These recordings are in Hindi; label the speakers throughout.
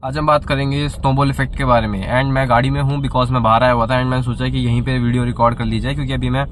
Speaker 1: आज हम बात करेंगे स्नोबॉल इफेक्ट के बारे में। एंड मैं गाड़ी में हूँ बिकॉज मैं बाहर आया हुआ था एंड मैंने सोचा कि यहीं पे वीडियो रिकॉर्ड कर ली जाए क्योंकि अभी मैं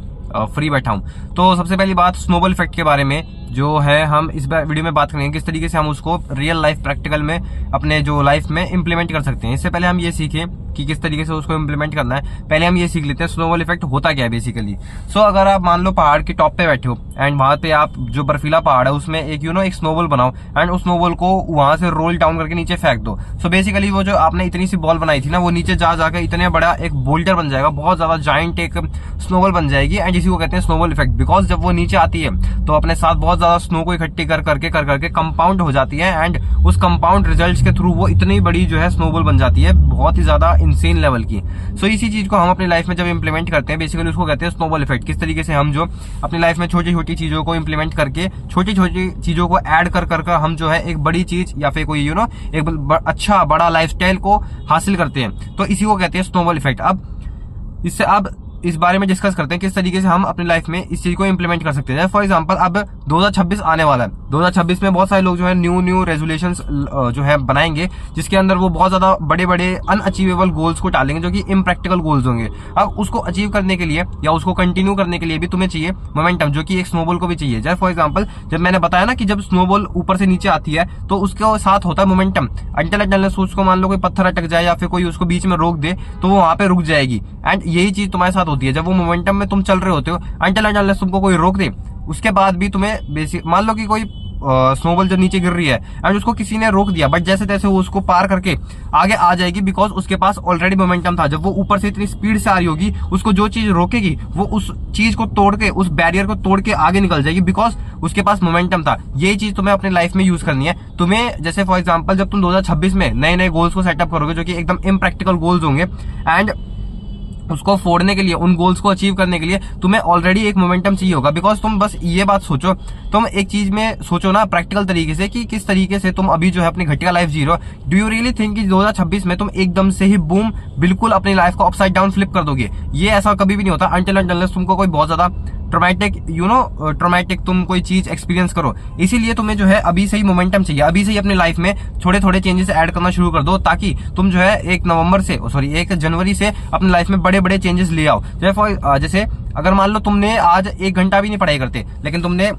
Speaker 1: फ्री बैठा हूँ। तो सबसे पहली बात स्नोबॉल इफेक्ट के बारे में जो है हम इस वीडियो में बात करेंगे किस तरीके से हम उसको रियल लाइफ प्रैक्टिकल में अपने जो लाइफ में इंप्लीमेंट कर सकते हैं। इससे पहले हम ये सीखें कि किस तरीके से उसको इंप्लीमेंट करना है, पहले हम ये सीख लेते हैं स्नोबॉल इफेक्ट होता क्या है बेसिकली। सो अगर आप मान लो पहाड़ के टॉप पे बैठे हो एंड वहां पे आप जो बर्फीला पहाड़ है उसमें एक एक स्नोबॉल बनाओ एंड उस स्नोबॉल को वहां से रोल डाउन करके नीचे फेंक दो। सो बेसिकली वो जो आपने इतनी सी बॉल बनाई थी ना वो नीचे जा जाकर इतने बड़ा एक बोल्डर बन जाएगा, बहुत ज्यादा जाइंट एक स्नोबॉल बन जाएगी एंड इसी को कहते हैं स्नोबॉल इफेक्ट। बिकॉज जब वो नीचे आती है तो अपने साथ बहुत ज्यादा स्नो को इकट्ठी कर करके कंपाउंड हो जाती है एंड उस कंपाउंड रिजल्ट्स के थ्रू वो इतनी बड़ी जो है स्नोबॉल बन जाती है, बहुत ही ज्यादा इंसेन लेवल की। सो इसी चीज को हम अपनी लाइफ में जब इंप्लीमेंट करते हैं बेसिकली उसको कहते हैं स्नोबॉल इफेक्ट। किस तरीके से हम जो अपनी लाइफ में छोटी छोटी चीजों को इंप्लीमेंट करके छोटी छोटी चीजों को ऐड कर हम जो है एक बड़ी चीज या फिर कोई एक अच्छा बड़ा लाइफस्टाइल को हासिल करते हैं। तो इसी को कहते हैं स्नोबॉल इफेक्ट। अब इस बारे में डिस्कस करते हैं किस तरीके से हम अपनी लाइफ में इस चीज को इंप्लीमेंट कर सकते हैं। फॉर एग्जांपल अब 2026 आने वाला है। 2026 में बहुत सारे लोग जो है न्यू रेजोल्यूशंस जो है बनाएंगे जिसके अंदर वो बहुत ज्यादा बड़े बड़े अनअचीवेबल गोल्स को डालेंगे जो कि इम्प्रैक्टिकल गोल्स होंगे। अब उसको अचीव करने के लिए या उसको कंटिन्यू करने के लिए भी तुम्हें चाहिए मोमेंटम, जो कि एक स्नोबॉल को भी चाहिए। जैसे फॉर एग्जाम्पल जब मैंने बताया ना कि जब स्नोबॉल ऊपर से नीचे आती है तो उसके साथ होता है मोमेंटम। अंटिल उसको मान लो कोई पत्थर अटक जाए या फिर कोई उसको बीच में रोक दे तो वो वहां पे रुक जाएगी। एंड यही चीज तुम्हारे साथ होती है जब वो मोमेंटम में तुम चल रहे होते हो अंटिल तुमको कोई रोक दे, उसके बाद भी तुम्हें बेसिक मान लो कि कोई स्नोबॉल जो नीचे गिर रही है एंड उसको किसी ने रोक दिया बट जैसे तैसे वो उसको पार करके आगे आ जाएगी बिकॉज उसके पास ऑलरेडी मोमेंटम था। जब वो ऊपर से इतनी स्पीड से आ रही होगी उसको जो चीज रोकेगी वो उस चीज को तोड़ के उस बैरियर को तोड़ के आगे निकल जाएगी बिकॉज उसके पास मोमेंटम था। यही चीज तुम्हें अपनी लाइफ में यूज करनी है। तुम्हें जैसे फॉर एग्जाम्पल जब तुम 2026 में नए नए गोल्स को सेटअप करोगे जो कि एकदम इम्प्रैक्टिकल गोल्स होंगे एंड उसको फोड़ने के लिए उन गोल्स को अचीव करने के लिए तुम्हें ऑलरेडी एक मोमेंटम चाहिए होगा। बिकॉज तुम बस ये बात सोचो, तुम एक चीज में सोचो ना प्रैक्टिकल तरीके से कि किस तरीके से तुम अभी जो है अपनी घटिया लाइफ जी रहे हो। डू यू रियली थिंक कि 2026 में तुम एकदम से ही बूम बिल्कुल अपनी लाइफ को अपसाइड डाउन फ्लिप कर दोगे? ये ऐसा कभी भी नहीं होता अंटिल तुमको कोई बहुत ज्यादा ट्रॉमेटिक तुम कोई चीज एक्सपीरियंस करो। इसीलिए तुम्हें जो है अभी से ही मोमेंटम चाहिए, अभी से ही अपनी लाइफ में थोड़े थोड़े चेंजेस ऐड करना शुरू कर दो ताकि तुम जो है 1 जनवरी से अपनी लाइफ में बड़े बड़े चेंजेस ले आओ। जैसे अगर मान लो तुमने आज 1 घंटा भी नहीं पढ़ाई करते लेकिन तुमने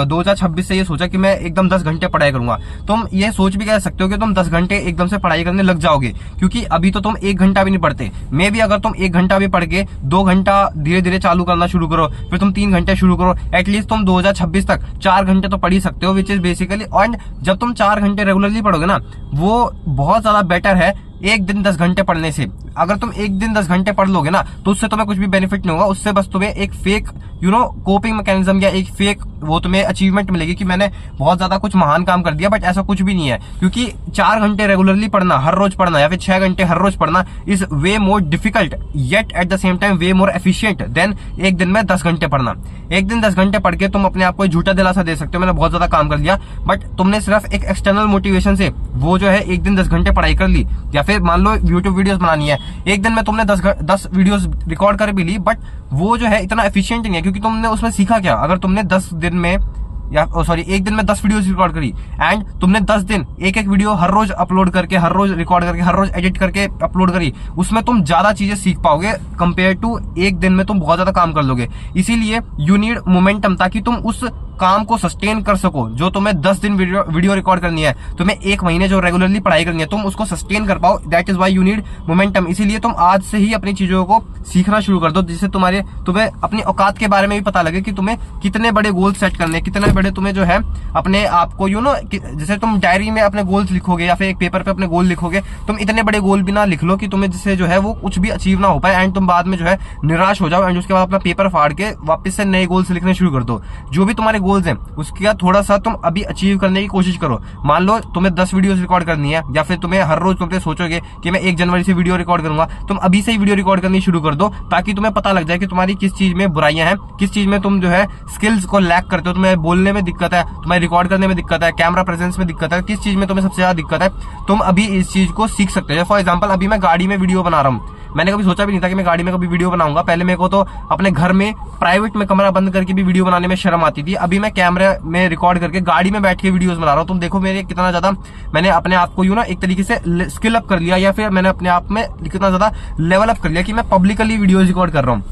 Speaker 1: 2026 से ये सोचा कि मैं एकदम 10 घंटे पढ़ाई करूंगा, तुम ये सोच भी कह सकते हो कि तुम 10 घंटे एकदम से पढ़ाई करने लग जाओगे क्योंकि अभी तो तुम 1 घंटा भी नहीं पढ़ते। मे भी अगर तुम 1 घंटा भी पढ़ के 2 घंटा धीरे धीरे चालू करना शुरू करो, फिर तुम 3 घंटे शुरू करो, एटलीस्ट तुम 2026 तक 4 घंटे तो पढ़ ही सकते हो, विच इज बेसिकली। एंड जब तुम 4 घंटे रेगुलरली पढ़ोगे ना वो बहुत ज्यादा बेटर है 1 दिन 10 घंटे पढ़ने से। अगर तुम 1 दिन 10 घंटे पढ़ लोगे ना तो उससे तुम्हें कुछ भी बेनिफिट नहीं होगा, उससे बस तुम्हें एक फेक कोपिंग मैकेनिज्म या एक फेक वो तुम्हें अचीवमेंट मिलेगी कि मैंने बहुत ज्यादा कुछ महान काम कर दिया। बट ऐसा कुछ भी नहीं है क्योंकि 4 घंटे रेगुलरली पढ़ना, हर रोज पढ़ना या फिर 6 घंटे हर रोज पढ़ना is way more difficult yet at the same time way more efficient then 1 दिन में 10 घंटे पढ़ना। 1 दिन 10 घंटे पढ़ के तुम अपने आप को झूठा दिलासा दे सकते हो मैंने बहुत ज्यादा काम कर लिया, बट तुमने सिर्फ एक एक्सटर्नल मोटिवेशन से वो जो है 1 दिन 10 घंटे पढ़ाई कर ली। या फिर मान लो यूट्यूब वीडियोस बनानी है, 1 दिन में तुमने 10 वीडियोस रिकॉर्ड कर भी ली बट वो जो है इतना एफिशिएंट नहीं है क्योंकि तुमने उसमें सीखा क्या? अगर तुमने 1 दिन में 10 वीडियोस रिकॉर्ड करी एंड तुमने 10 दिन एक वीडियो हर रोज अपलोड करके हर रोज रिकॉर्ड करके हर रोज एडिट करके अपलोड करी, उसमें तुम ज्यादा चीजें सीख पाओगे कंपेयर टू 1 दिन में तुम बहुत ज्यादा काम कर लोगे। इसीलिए यू नीड मोमेंटम ताकि तुम उस काम को सस्टेन कर सको। जो तुम्हें 10 दिन वीडियो रिकॉर्ड करनी है, तुम्हें 1 महीने जो रेगुलरली पढ़ाई करनी है, तुम उसको सस्टेन कर पाओ। That is why you need momentum. इसीलिए तुम आज से ही अपनी चीजों को सीखना शुरू कर दो जिससे तुम्हें अपनी औकात के बारे में भी पता लगे कि तुम्हें कितने बड़े गोल सेट करने, कितने बड़े तुम्हें जो है अपने आप को जैसे तुम डायरी में अपने गोल्स लिखोगे या फिर एक पेपर पे अपने गोल लिखोगे, तुम इतने बड़े गोल भी ना लिख लो कि तुम्हें जिससे जो है वो कुछ भी अचीव ना हो पाए एंड तुम बाद में जो है निराश हो जाओ एंड उसके बाद अपना पेपर फाड़ के वापस से नए गोल्स लिखने शुरू कर दो। जो भी तुम्हारे गोल्स हैं उसके बाद थोड़ा सा तुम अभी अचीव करने की कोशिश करो। मान लो तुम्हें 10 वीडियोस रिकॉर्ड करनी है या फिर तुम्हें हर रोज तुम सोचोगे कि मैं 1 जनवरी से वीडियो रिकॉर्ड करूंगा, तुम अभी से ही वीडियो रिकॉर्ड करनी शुरू कर दो ताकि तुम्हें पता लग जाए कि तुम्हारी किस चीज में बुराइयां हैं, किस चीज में तुम जो है स्किल्स को लैक करते हो, तुम्हें बोलने में दिक्कत है, तुम्हें रिकॉर्ड करने में दिक्कत है, कैमरा प्रेजेंस में दिक्कत है, किस चीज में तुम्हें सबसे ज्यादा दिक्कत है, तुम अभी इस चीज को सीख सकते हो। फॉर एग्जाम्पल अभी मैं गाड़ी में वीडियो बना रहा हूँ, मैंने कभी सोचा भी नहीं था कि मैं गाड़ी में कभी वीडियो बनाऊंगा। पहले मेरे को तो अपने घर में प्राइवेट में कमरा बंद करके भी वीडियो बनाने में शर्म आती थी। अभी मैं कैमरे में रिकॉर्ड करके गाड़ी में बैठ के वीडियोस बना रहा हूँ। तुम देखो मेरे कितना ज्यादा मैंने अपने आप को एक तरीके से स्किल अप कर लिया, या फिर मैंने अपने आप में कितना ज्यादा लेवल अप कर लिया कि मैं पब्लिकली वीडियोस रिकॉर्ड कर रहा हूँ।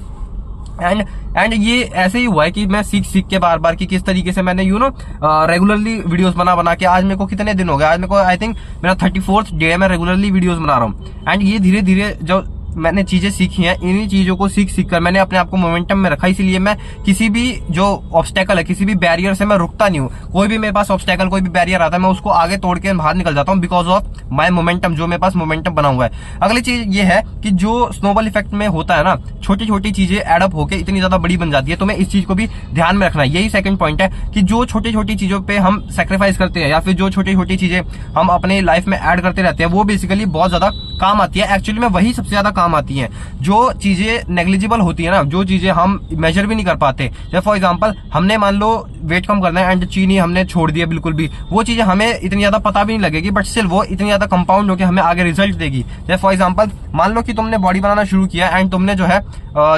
Speaker 1: एंड ये ऐसे ही हुआ है कि मैं सीख के बार बार कि किस तरीके से मैंने रेगुलरली वीडियोस बना के आज मेरे को कितने दिन हो गए, आज मेरे को आई थिंक मेरा 34th डे है मैं रेगुलरली वीडियोस बना रहा हूँ। एंड ये धीरे धीरे जो मैंने चीजें सीखी हैं, इन्हीं चीजों को सीख कर मैंने अपने आप को मोमेंटम में रखा। इसीलिए मैं किसी भी जो ऑब्स्टेकल है, किसी भी बैरियर से मैं रुकता नहीं हूँ। कोई भी मेरे पास ऑब्स्टेकल, कोई भी बैरियर आता है, मैं उसको आगे तोड़ के बाहर निकल जाता हूँ बिकॉज ऑफ माई मोमेंटम, जो मेरे पास मोमेंटम बना हुआ है। अगली चीज ये है कि जो स्नोबॉल इफेक्ट में होता है ना, छोटी छोटी चीजें एडअप होकर इतनी ज्यादा बड़ी बन जाती है। तो मैं इस चीज को भी ध्यान में रखना है। यही सेकंड पॉइंट है कि जो छोटी छोटी चीजों पे हम सेक्रीफाइस करते हैं, या फिर जो छोटी छोटी चीजें हम अपने लाइफ में ऐड करते रहते हैं, वो बेसिकली बहुत ज्यादा काम आती है। एक्चुअली में वही सबसे ज्यादा काम आती है। जो चीजें नेग्लिजिबल होती है ना, जो चीजें हम मेजर भी नहीं कर पाते, जैसे फॉर एग्जांपल हमने मान लो वेट कम करना है एंड चीनी हमने छोड़ दिया बिल्कुल भी, वो चीजें हमें इतनी ज्यादा पता भी नहीं लगेगी, बट स्टिल वो इतनी ज्यादा कंपाउंड होकर हमें आगे रिजल्ट देगी। जैसे फॉर एग्जांपल मान लो कि तुमने बॉडी बनाना शुरू किया एंड तुमने जो है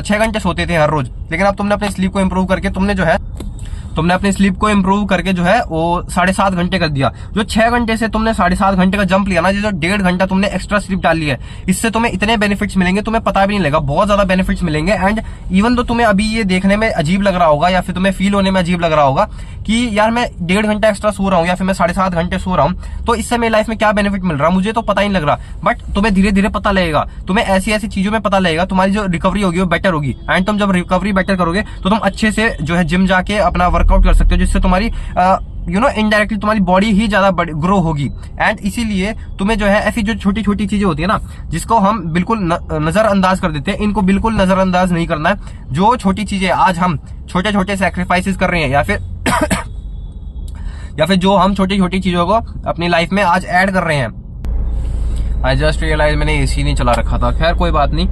Speaker 1: 6 घंटे सोते थे हर रोज, लेकिन अब तुमने अपने स्लीप को इंप्रूव करके तुमने अपनी स्लीप को इंप्रूव करके जो है वो 7.5 घंटे कर दिया। जो 6 घंटे से तुमने 7.5 घंटे का जंप लिया ना, जो 1.5 घंटा तुमने एक्स्ट्रा स्लीप डाली है, इससे तुम्हें इतने बेनिफिट्स मिलेंगे, तुम्हें पता भी नहीं लगेगा, बहुत ज्यादा बेनिफिट्स मिलेंगे। एंड इवन तो तुम्हें अभी ये देखने में अजीब लग रहा होगा, या फिर तुम्हें फील होने में अजीब लग रहा होगा कि यार मैं 1.5 घंटा एक्स्ट्रा सो रहा हूँ, या फिर मैं 7.5 घंटे सो रहा हूँ, तो इससे मेरी लाइफ में क्या बेनिफिट मिल रहा है, मुझे तो पता ही नहीं लग रहा। बट तुम्हें धीरे धीरे पता लगेगा, तुम्हें ऐसी ऐसी चीजों में पता लगेगा, तुम्हारी जो रिकवरी होगी वो बेटर होगी। एंड तुम जब रिकवरी बेटर करोगे तो तुम अच्छे से जो है जिम जाके अपना वर्कआउट कर सकते हो, जिससे तुम्हारी इनडायरेक्टली तुम्हारी बॉडी ही ज्यादा ग्रो होगी। एंड इसीलिए तुम्हें जो है ऐसी जो छोटी छोटी चीजें होती है ना, जिसको हम बिल्कुल नजरअंदाज कर देते हैं, इनको बिल्कुल नजरअंदाज नहीं करना है। जो छोटी चीजें आज हम छोटे छोटे सैक्रिफाइसेस कर रहे हैं, या फिर जो हम छोटी छोटी चीजों को अपनी लाइफ में आज ऐड कर रहे हैं। आई जस्ट रियलाइज मैंने एसी नहीं चला रखा था, खैर कोई बात नहीं।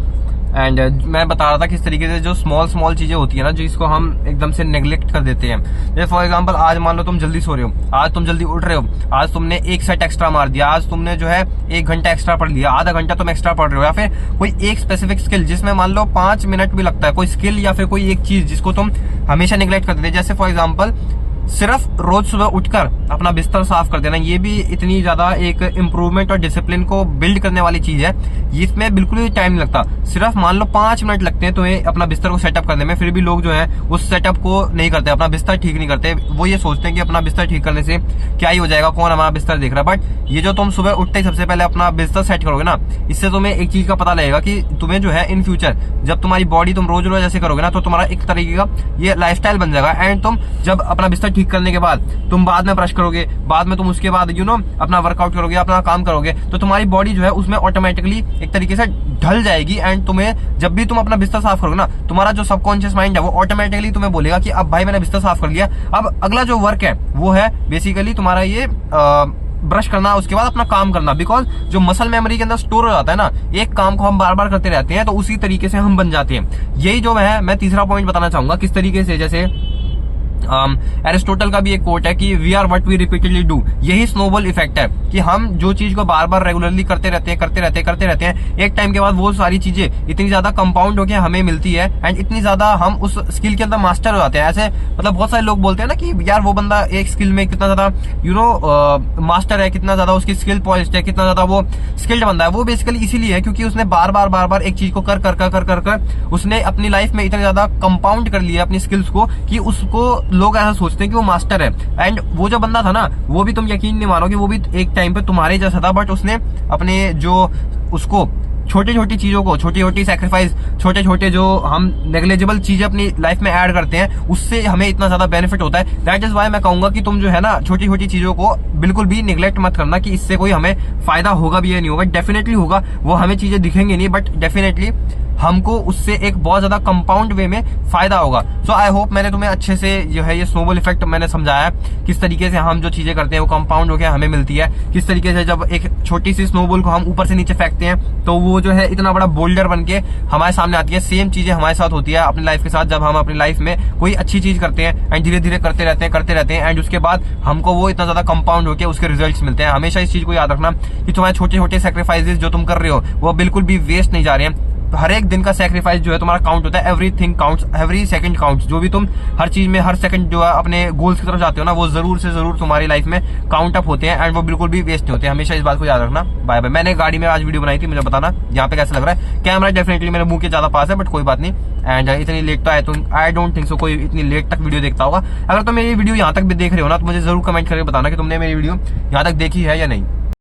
Speaker 1: एंड मैं बता रहा था किस तरीके से जो स्मॉल चीजें होती है ना, जिसको हम एकदम से नेग्लेक्ट कर देते हैं। जैसे फॉर एग्जांपल आज मान लो तुम जल्दी सो रहे हो, आज तुम जल्दी उठ रहे हो, आज तुमने 1 सेट एक्स्ट्रा मार दिया, आज तुमने जो है 1 घंटा एक्स्ट्रा पढ़ लिया, आधा घंटा तुम एक्स्ट्रा पढ़ रहे हो, या फिर कोई एक स्पेसिफिक स्किल जिसमें मान लो 5 मिनट भी लगता है, कोई स्किल या फिर कोई एक चीज जिसको तुम हमेशा निगलेक्ट कर देते हैं। जैसे फॉर एग्जाम्पल सिर्फ रोज सुबह उठकर अपना बिस्तर साफ कर देना, ये भी इतनी ज्यादा एक इम्प्रूवमेंट और डिसिप्लिन को बिल्ड करने वाली चीज है। इसमें बिल्कुल भी टाइम नहीं लगता, सिर्फ मान लो 5 मिनट लगते हैं तुम्हें अपना बिस्तर को सेटअप करने में। फिर भी लोग जो है उस सेटअप को नहीं करते, अपना बिस्तर ठीक नहीं करते। वो ये सोचते हैं कि अपना बिस्तर ठीक करने से क्या ही हो जाएगा, कौन हमारा बिस्तर देख रहा है। बट ये जो तुम सुबह उठते ही सबसे पहले अपना बिस्तर सेट करोगे ना, इससे तुम्हें एक चीज का पता लगेगा कि तुम्हें जो है इन फ्यूचर जब तुम्हारी बॉडी तुम रोज रोज ऐसे करोगे ना, तो तुम्हारा एक तरीके का ये लाइफस्टाइल बन जाएगा। एंड तुम जब अपना बिस्तर ठीक करने के बाद तुम बाद में ब्रश करोगे, बाद में तुम उसके बाद अपना वर्कआउट करोगे, अपना काम करोगे, तो तुम्हारी बॉडी जो है उसमें ऑटोमेटिकली एक तरीके से ढल जाएगी। एंड तुम्हें जब भी तुम अपना बिस्तर साफ करोगे ना, तुम्हारा जो सबकॉन्शियस माइंड है वो ऑटोमेटिकली तुम्हें बोलेगा कि अब भाई मैंने बिस्तर साफ कर लिया, अब अगला जो वर्क है वो है बेसिकली तुम्हारा ये ब्रश करना, उसके बाद अपना काम करना। बिकॉज जो मसल मेमोरी के अंदर स्टोर हो जाता है ना, एक काम को हम बार बार करते रहते हैं, तो उसी तरीके से हम बन जाते हैं। यही जो है मैं तीसरा पॉइंट बताना चाहूंगा किस तरीके से, जैसे एरिस्टोटल का भी एक कोट है कि we are what we repeatedly do. यही स्नोबॉल इफेक्ट है कि हम जो चीज को बार बार रेगुलरली करते रहते हैं, एक टाइम के बाद वो सारी चीजें इतनी ज्यादा कंपाउंड होकर हमें मिलती है एंड इतनी ज्यादा हम उस स्किल के अंदर मास्टर हो जाते हैं। ऐसे मतलब बहुत सारे लोग बोलते हैं ना कि यार वो बंदा एक स्किल में कितना ज्यादा मास्टर है, कितना ज्यादा उसकी स्किल पॉलिश्ड है, कितना ज्यादा वो स्किल्ड बंदा है। वो बेसिकली इसीलिए है क्योंकि उसने बार बार एक चीज को कर उसने अपनी लाइफ में इतना ज्यादा कंपाउंड कर लिया अपनी स्किल्स को कि उसको लोग ऐसा सोचते हैं कि वो मास्टर है। एंड वो जो बंदा था ना, वो भी तुम यकीन नहीं मानोगे, वो भी एक टाइम पे तुम्हारे जैसा था, बट उसने अपने जो उसको छोटी छोटी चीजों को, छोटी छोटी सैक्रिफाइस, छोटे छोटे जो हम नेग्लेजिबल चीजें अपनी लाइफ में ऐड करते हैं, उससे हमें इतना ज्यादा बेनिफिट होता है। दैट इज वाई मैं कहूंगा कि तुम जो है ना छोटी छोटी चीजों को बिल्कुल भी निगलेक्ट मत करना कि इससे कोई हमें फायदा होगा भी या नहीं होगा। डेफिनेटली होगा, वो हमें चीजें दिखेंगी नहीं, बट डेफिनेटली हमको उससे एक बहुत ज्यादा कंपाउंड वे में फायदा होगा। सो आई होप मैंने तुम्हें अच्छे से जो है ये स्नोबॉल इफेक्ट मैंने समझाया, किस तरीके से हम जो चीजें करते हैं वो कंपाउंड होकर हमें मिलती है, किस तरीके से जब एक छोटी सी स्नोबॉल को हम ऊपर से नीचे फेंकते हैं तो वो जो है इतना बड़ा बोल्डर बन के हमारे सामने आती है। सेम चीजें हमारे साथ होती है अपनी लाइफ के साथ, जब हम अपनी लाइफ में कोई अच्छी चीज करते हैं एंड धीरे धीरे करते रहते हैं एंड उसके बाद हमको वो इतना ज्यादा कंपाउंड होकर उसके रिजल्ट्स मिलते हैं। हमेशा इस चीज को याद रखना कि तुम्हारे छोटे छोटे सैक्रिफाइसेस जो तुम कर रहे हो वो बिल्कुल भी वेस्ट नहीं जा रहे हैं। हर एक दिन का सेक्रीफाइस जो है तुम्हारा काउंट होता है, everything counts, every second counts. जो भी तुम हर चीज में हर सेकंड जो है अपने गोल्स की तरफ जाते हो ना, वो जरूर से जरूर तुम्हारी लाइफ में काउंट अप होते हैं एंड वो बिल्कुल भी वेस्ट नहीं होते। हमेशा इस बात को याद रखना। Bye bye. मैंने गाड़ी में आज वीडियो बनाई थी, मुझे बताना यहाँ पे कैसा लग रहा है। कैमरा डेफिनेटली मेरे मुंह के ज्यादा पास है, बट कोई बात नहीं। एंड इतनी लेट तो आए तो आई डोंट थिंक सो कोई इतनी लेट तक वीडियो देखता होगा। अगर तुम मेरी वीडियो यहाँ तक भी देख रहे हो ना, तो मुझे जरूर कमेंट करके बताना कि तुमने मेरी वीडियो यहाँ तक देखी है या नहीं।